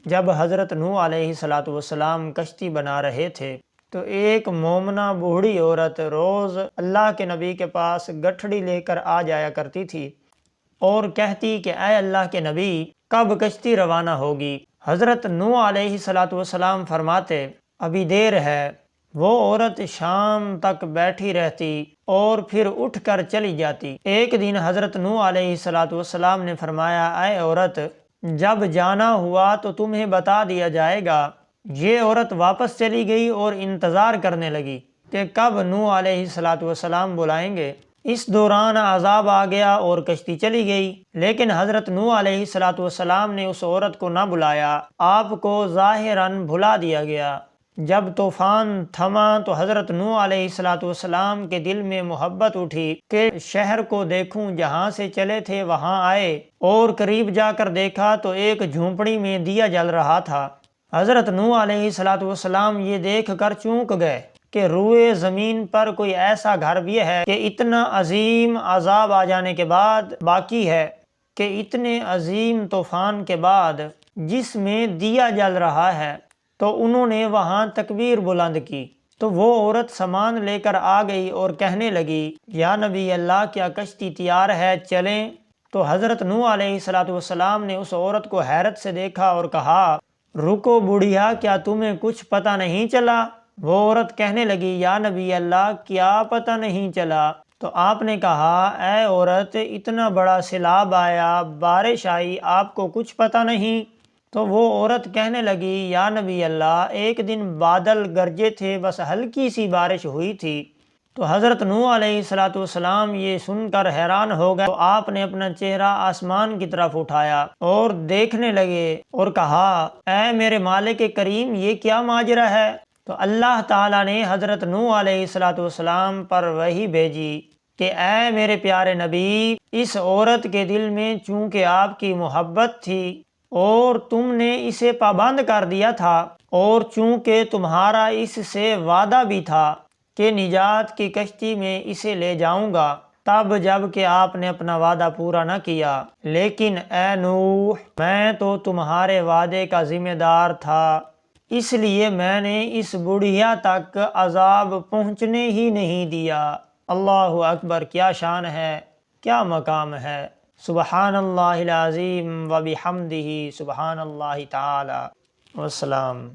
جب حضرت نوح علیہ السلام کشتی بنا رہے تھے تو ایک مومنہ بوڑھی عورت روز اللہ کے نبی کے پاس گٹھڑی لے کر آ جایا کرتی تھی اور کہتی کہ اے اللہ کے نبی، کب کشتی روانہ ہوگی؟ حضرت نوح علیہ السلام فرماتے ابھی دیر ہے۔ وہ عورت شام تک بیٹھی رہتی اور پھر اٹھ کر چلی جاتی۔ ایک دن حضرت نوح علیہ السلام نے فرمایا اے عورت، جب جانا ہوا تو تمہیں بتا دیا جائے گا۔ یہ عورت واپس چلی گئی اور انتظار کرنے لگی کہ کب نوح علیہ السلام بلائیں گے۔ اس دوران عذاب آ گیا اور کشتی چلی گئی، لیکن حضرت نوح علیہ السلام نے اس عورت کو نہ بلایا، آپ کو ظاہراً بھلا دیا گیا۔ جب طوفان تھما تو حضرت نوح علیہ السلام کے دل میں محبت اٹھی کہ شہر کو دیکھوں، جہاں سے چلے تھے وہاں آئے اور قریب جا کر دیکھا تو ایک جھونپڑی میں دیا جل رہا تھا۔ حضرت نوح علیہ السلام یہ دیکھ کر چونک گئے کہ روئے زمین پر کوئی ایسا گھر بھی ہے کہ اتنا عظیم عذاب آ جانے کے بعد باقی ہے، کہ اتنے عظیم طوفان کے بعد جس میں دیا جل رہا ہے۔ تو انہوں نے وہاں تکبیر بلند کی تو وہ عورت سامان لے کر آ گئی اور کہنے لگی یا نبی اللہ، کیا کشتی تیار ہے، چلیں؟ تو حضرت نوح علیہ السلام نے اس عورت کو حیرت سے دیکھا اور کہا رکو بوڑھیا، کیا تمہیں کچھ پتہ نہیں چلا؟ وہ عورت کہنے لگی یا نبی اللہ، کیا پتہ نہیں چلا؟ تو آپ نے کہا اے عورت، اتنا بڑا سیلاب آیا، بارش آئی، آپ کو کچھ پتہ نہیں؟ تو وہ عورت کہنے لگی یا نبی اللہ، ایک دن بادل گرجے تھے، بس ہلکی سی بارش ہوئی تھی۔ تو حضرت نوح علیہ السلام یہ سن کر حیران ہو گئے، تو آپ نے اپنا چہرہ آسمان کی طرف اٹھایا اور دیکھنے لگے اور کہا اے میرے مالک کریم، یہ کیا ماجرا ہے؟ تو اللہ تعالیٰ نے حضرت نوح علیہ السلام پر وحی بھیجی کہ اے میرے پیارے نبی، اس عورت کے دل میں چونکہ آپ کی محبت تھی اور تم نے اسے پابند کر دیا تھا، اور چونکہ تمہارا اس سے وعدہ بھی تھا کہ نجات کی کشتی میں اسے لے جاؤں گا، تب جب کہ آپ نے اپنا وعدہ پورا نہ کیا۔ لیکن اے نوح، میں تو تمہارے وعدے کا ذمہ دار تھا، اس لیے میں نے اس بڑھیا تک عذاب پہنچنے ہی نہیں دیا۔ اللہ اکبر، کیا شان ہے، کیا مقام ہے! سبحان اللہ العظیم و بحمدہ، سبحان اللہ تعالی۔ والسلام۔